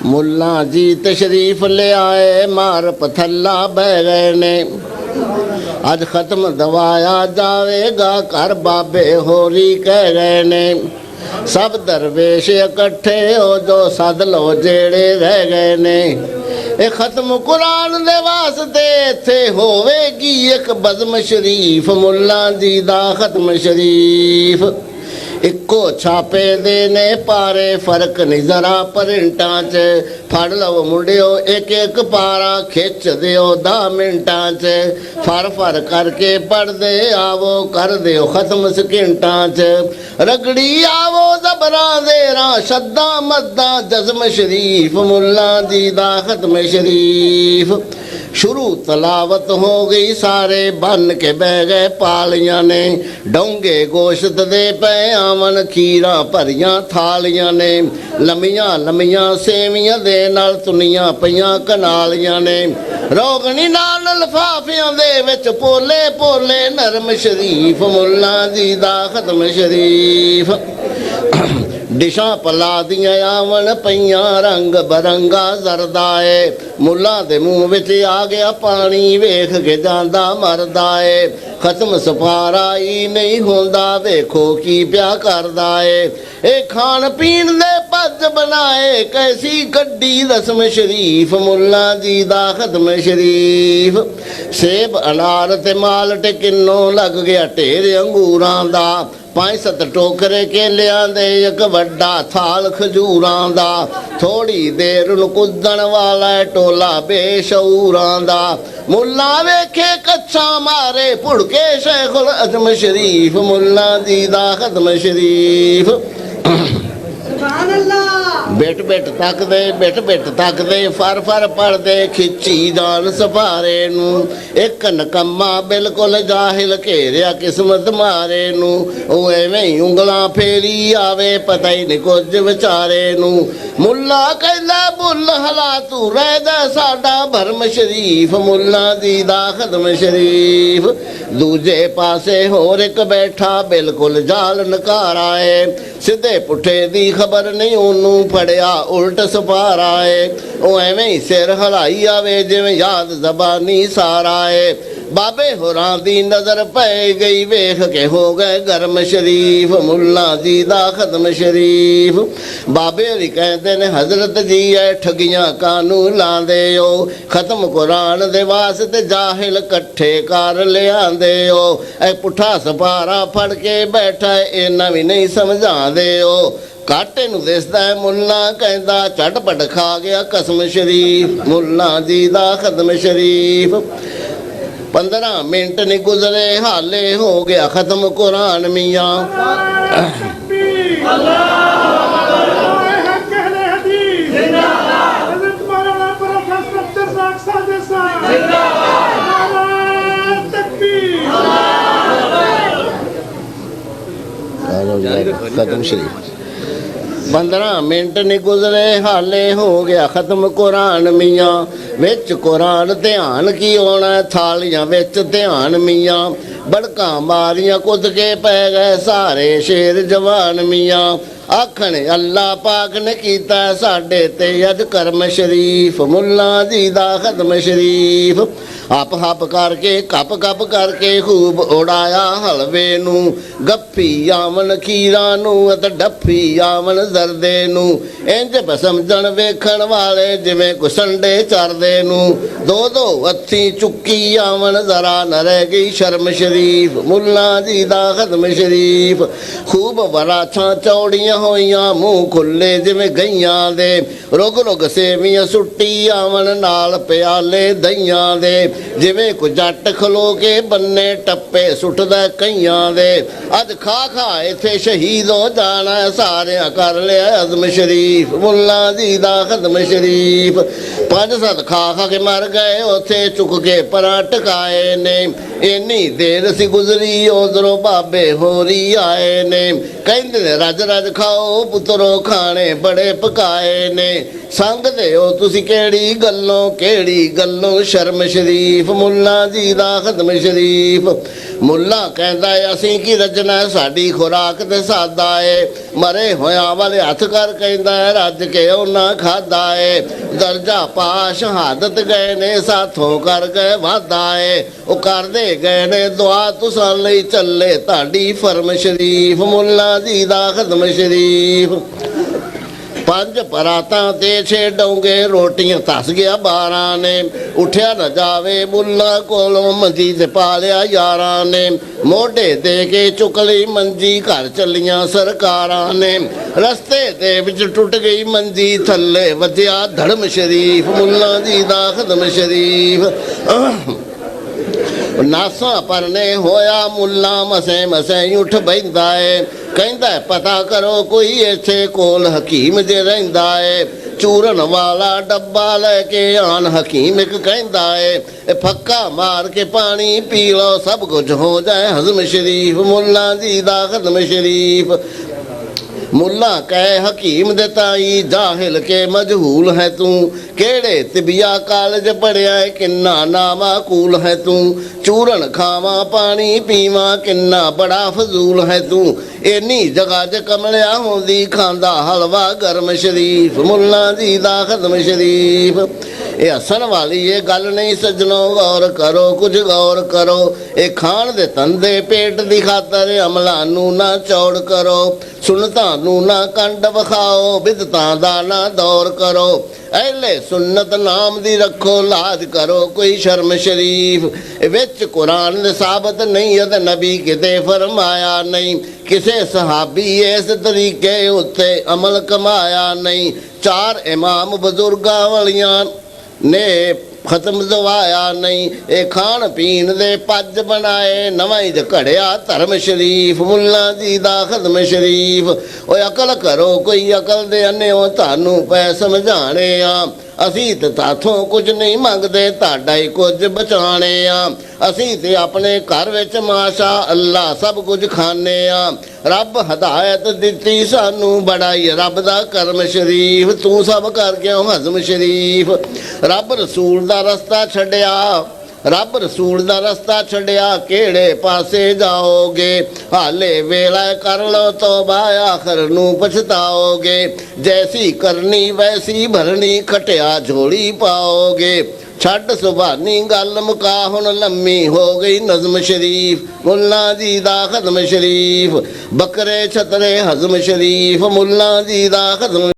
मुल्ला जी तशरीफ ले आए, मार पथल्ला बह गए ने। अज खत्म दवाया जावेगा, घर बाबे होरी कह गए ने। सब दरवेश इकट्ठे हो जो सद लो जेड़े रह गए ने। ए खत्म कुरान दे वास्ते इत्थे होवेगी एक बज़म शरीफ, मुल्ला जी दा खत्म शरीफ। इक्को छापे देने पारे, फर्क नहीं जरा प्रिंटां च। फड़ लवो मुंडियो एक एक पारा, खिच दियो 10 मिंटां च। फर फर करके पढ़ दे आवो, कर दियो खत्म सकिंटां च। रगड़ी आवो जबरा देरा, शद्दा मद्दा जज़म शरीफ, मुल्ला जी दा खत्म शरीफ। शुरू तलावत हो गई, सारे बन के बह गए पालियां ने। डोंगे गोश्त दे पे आवन, खीरा भरियां थालियां ने। लम्मियां लम्मियां सेवियां दे नाल तुनियां पईयां कनालियां ने। रोगनी नाल लफाफियां दे विच पोले पोले नरम शरीफ, मुल्ला जी दा खत्म शरीफ। डिशां पला दियां आवन पईयां, रंग बरंगा जरदाए। मुल्ला दे मूँह विच आ गया पानी, वेख के जांदा मरदा ए। खत्म सफारा ही नहीं होंदा, वेखो की प्या करदा ए। ए खान पीन दे पज बनाए, कैसी कड्डी रस्म शरीफ, मुल्ला जी दा खत्म शरीफ। सेब अनार ते माल्टे किन्नो, लग गया ढेर अंगूरां दा। 5-7 टोकरे केलियां दे, एक वड्डा थाल खजूरां दा। थोड़ी देर नूं कुदण वाला टोला बेशऊरां दा। मुल्ला वेखे कच्छा मारे, भुड़के शेखुल अज़म शरीफ, मुल्ला जी दा खत्म शरीफ। बिट बिट तक दे फर फर पढ़ दे, खिची जान सफारे नू। एक नकम्मा बिल्कुल जाहिल, घेरिया किस्मत मारे नू। ओ एवें ही उंगलां फेरी आवे, पता ही नहीं कुछ विचारे नू। मुल्ला कहंदा बुल हला तू रह जा साडा भरम शरीफ, मुल्ला जी दा खत्म शरीफ। दूजे पासे होर एक बैठा, बिल्कुल जाल नकारा है। सीधे पुठे दी खबर नहीं ओनू, फड़िया उल्ट सफारा है। ओ एवें ही सिर हलाई आवे, जिवें याद जबानी सारा है। बाबे होरां दी नजर पै गई, वेख के हो गए गर्म शरीफ, मुल्ला जी दा खत्म शरीफ। बाबे होरी कहते ने हजरत जी है ठगियां कानू लांदे हो। खत्म कुरान दे वास्ते जाहिल कट्ठे कर लियांदे हो। ए पुठा सफारा फड़ के बैठा, इन्ना भी नहीं समझांदे हो। काटे नूं दिसदा है मुल्ला कहंदा, झटपट खा गया कसम शरीफ, मुल्ला जी दा खत्म शरीफ। 15 मिनट नहीं गुजरे, हाले हो गया खत्म कुरान मियाँ। खत्म शरीफ। 15 मिनट नहीं गुजरे, हाले हो गया खत्म कुरान मियाँ। विच कुरान ध्यान की होना, थालियां विच ध्यान मियाँ। बड़का मारियां कुद के पै गए, सारे शेर जवान मियाँ। आखण अल्लाह पाक ने कीता साडे ते अज करम शरीफ, मुल्ला जी दा खत्म शरीफ। हप हप करके कप कप करके खूब उड़ाया हलवे नू। गप्फी आवन खीरा नू, ते डफ्फी आवन जरदे नू। इंज समझण वेखण वाले जिवें कुसंडे चरदे नू। दो दो हत्थी चुक्की आवन, जरा न रह गई शर्म शरीफ, मुल्ला जी दा खत्म शरीफ। खूब वराछां चौड़ियां होइयां, मूँह खुले जिवें गईयां दे। रुग रुग सेवियां सुट्टी आवन, नाल प्याले दईयां दे। जिवें कोई जट खलो के बन्ने टप्पे सुटदा कईयां दे। अज खा खा इत्थे शहीद हो जाना, सारियां कर लिया अज़म शरीफ, मुल्ला जी दा खत्म शरीफ। 5-7 खा खा के मर गए, उत्थे चुक के परां टकाए ने। इन्नी देर सी गुजरी, उधरों बाबे होरी आए ने। कहंदे ने रज रज खाओ पुत्रो, खाने बड़े पकाए ने। संगदे हो तुसी केड़ी गल्लों शर्म शरीफ, मुल्ला जी दा खत्म शरीफ। ਮੁੱਲਾ ਕਹਿੰਦਾ ਅਸੀਂ ਕੀ ਰਜਣਾ, ਸਾਡੀ ਖੁਰਾਕ ਤੇ ਸਾਦਾ ਏ। ਮਰੇ ਹੋਇਆਂ ਵਾਲੇ ਹੱਥ ਕਰ ਕਹਿੰਦਾ ਰੱਜ ਕੇ ਉਹਨਾਂ ਖਾਦਾ ਏ। ਦਰਜਾ ਪਾ ਸ਼ਹਾਦਤ ਗਏ ਨੇ, ਸਾਥੋਂ ਕਰ ਗਏ ਵਾਦਾ ਏ। ਉਹ ਕਰਦੇ ਗਏ ਨੇ ਦੁਆ ਤੁਸਾਂ ਲਈ, ਚੱਲੇ ਤੁਹਾਡੀ ਫਰਮ ਸ਼ਰੀਫ। ਮੁੱਲਾ ਜੀ ਦਾ ਖਦਮ ਸ਼ਰੀਫ। 5 ਪਰਾਤਾਂ ਤੇ 6 ਡੋਂਗੇ, ਰੋਟੀਆਂ ਧਸ ਗਿਆ 12 ਨੇ। ਉੱਠਿਆ ਨਾ ਜਾਵੇ ਮੁੱਲਾ ਕੋਲੋਂ, ਮੰਜੀ ਤੇ ਪਾ ਲਿਆ ਯਾਰਾਂ ਨੇ। ਮੋਢੇ ਦੇ ਕੇ ਚੁੱਕ ਲਈ ਮੰਜੀ, ਘਰ ਚੱਲੀਆਂ ਸਰਕਾਰਾਂ ਨੇ। ਰਸਤੇ ਦੇ ਵਿੱਚ ਟੁੱਟ ਗਈ ਮੰਜੀ, ਥੱਲੇ ਵੱਜਿਆ ਧਰਮ ਸ਼ਰੀਫ। ਮੁੱਲਾ ਜੀ ਦਾ ਖਦਮ ਸ਼ਰੀਫ। ਨਾਸਾਂ ਪਰਨੇ ਹੋਇਆ ਮੁੱਲਾ, ਮਸੇ ਮਸੇ ਉੱਠ ਬੈਂਦਾ ਏ। ਕਹਿੰਦਾ ਪਤਾ ਕਰੋ ਕੋਈ ਇੱਥੇ ਕੋਲ ਹਕੀਮ ਜੇ ਰਹਿੰਦਾ ਏ। ਚੂਰਨ ਵਾਲਾ ਡੱਬਾ ਲੈ ਕੇ ਆਣ, ਹਕੀਮ ਇੱਕ ਕਹਿੰਦਾ ਏ। ਇਹ ਫੱਕਾ ਮਾਰ ਕੇ ਪਾਣੀ ਪੀ ਲਓ, ਸਭ ਕੁਝ ਹੋ ਜਾਏ ਹਜ਼ਮ ਸ਼ਰੀਫ। ਮੁੱਲਾ ਜੀ ਦਾ ਖਦਮ ਸ਼ਰੀਫ। ਮੁੱਲਾ ਕਹੇ ਹਕੀਮ ਦੇ ਤਾਈ, ਜਾਹਿਲ ਕੇ ਮਜਹੂਲ ਹੈ ਤੂੰ। ਕਿਹੜੇ ਤਿਬੀਆ ਕਾਲਜ ਪੜਿਆ ਏ, ਕਿੰਨਾ ਨਾਮਾਕੂਲ ਹੈ ਤੂੰ। ਚੂਰਨ ਖਾਵਾਂ ਪਾਣੀ ਪੀਵਾਂ, ਕਿੰਨਾ ਬੜਾ ਫਜ਼ੂਲ ਹੈ ਤੂੰ। ਇੰਨੀ ਜਗ੍ਹਾ 'ਚ ਕਮਲਿਆ ਹੁੰਦੀ, ਖਾਂਦਾ ਹਲਵਾ ਗਰਮ ਸ਼ਰੀਫ। ਮੁੱਲਾ ਜੀ ਦਾ ਖਦਮ ਸ਼ਰੀਫ। ਇਹ ਹੱਸਣ ਵਾਲੀ ਇਹ ਗੱਲ ਨਹੀਂ ਸੱਜਣੋ, ਗੌਰ ਕਰੋ ਕੁਝ ਗੌਰ ਕਰੋ। ਇਹ ਖਾਣ ਦੇ ਧੰਦੇ ਪੇਟ ਦੀ ਖਾਤਰ, ਅਮਲਾਂ ਨੂੰ ਨਾ ਚੌੜ ਕਰੋ। ਸੁਨਤਾਂ ਨੂੰ ਨਾ ਕੰਡ ਵਿਖਾਓ, ਬਿਦਤਾਂ ਦਾ ਨਾ ਦੌਰ ਕਰੋ। ਅਹਿਲੇ ਸੁਨਤ ਨਾਮ ਦੀ ਰੱਖੋ ਲਾਜ, ਕਰੋ ਕੋਈ ਸ਼ਰਮ ਸ਼ਰੀਫ। ਵਿੱਚ ਕੁਰਾਨ ਦੇ ਸਾਬਤ ਨਹੀਂ, ਇਹਦਾ ਨਬੀ ਕਿਤੇ ਫਰਮਾਇਆ ਨਹੀਂ। ਕਿਸੇ ਸਹਾਬੀ ਇਸ ਤਰੀਕੇ ਉੱਤੇ ਅਮਲ ਕਮਾਇਆ ਨਹੀਂ। 4 ਇਮਾਮ ਬਜ਼ੁਰਗਾਂ ਵਾਲੀਆਂ ਨੇ ਖਤਮ ਦਵਾਇਆ ਨਹੀਂ। ਇਹ ਖਾਣ ਪੀਣ ਦੇ ਪੱਜ ਬਣਾਏ, ਨਵਾਂ ਹੀ ਘੜਿਆ ਧਰਮ ਸ਼ਰੀਫ। ਮੁੱਲਾ ਜੀ ਦਾ ਖਦਮ ਸ਼ਰੀਫ। ਓਏ ਅਕਲ ਕਰੋ ਕੋਈ ਅਕਲ ਦੇ ਅੰਨਿਓ, ਤੁਹਾਨੂੰ ਪੈ ਸਮਝਾਣੇ ਆ। ਅਸੀਂ ਤੇ ਤਾਥੋਂ ਕੁਝ ਨਹੀਂ ਮੰਗਦੇ, ਤੁਹਾਡਾ ਹੀ ਕੁਝ ਬਚਾਣੇ ਆ। ਅਸੀਂ ਤੇ ਆਪਣੇ ਘਰ ਵਿੱਚ ਮਾਸ਼ਾ ਅੱਲਾ ਸਭ ਕੁਝ ਖਾਣੇ ਆ। ਰੱਬ ਹਦਾਇਤ ਦਿੱਤੀ ਸਾਨੂੰ, ਬੜਾ ਹੀ ਰੱਬ ਦਾ ਕਰਮ ਸ਼ਰੀਫ। ਤੂੰ ਸਭ ਕਰ ਗਿਆ ਹਜ਼ਮ ਸ਼ਰੀਫ। ਰੱਬ ਰਸੂਲ ਦਾ ਰਸਤਾ ਛੱਡਿਆ, ਰੱਬ ਰਸੂਲ ਦਾ ਰਸਤਾ ਛੱਡਿਆ, ਕਿਹੜੇ ਪਾਸੇ ਜਾਓਗੇ। ਹਾਲੇ ਵੇਲਾ ਕਰ ਲੋ ਤੋਬਾ, ਆਖਰ ਨੂੰ ਪਛਤਾਓਗੇ। ਜੈਸੀ ਕਰਨੀ ਵੈਸੀ ਭਰਨੀ, ਖਟਿਆ ਝੋਲੀ ਪਾਓਗੇ। ਛੱਡ ਸੁਭਾਨੀ ਗੱਲ ਮੁਕਾ, ਹੁਣ ਲੰਮੀ ਹੋ ਗਈ ਨਜ਼ਮ ਸ਼ਰੀਫ। ਮੁੱਲਾ ਜੀ ਦਾ ਖਦਮ ਸ਼ਰੀਫ। ਬੱਕਰੇ ਛਤਰੇ ਹਜ਼ਮ ਸ਼ਰੀਫ। ਮੁੱਲਾ ਜੀ ਦਾ ਖਦਮ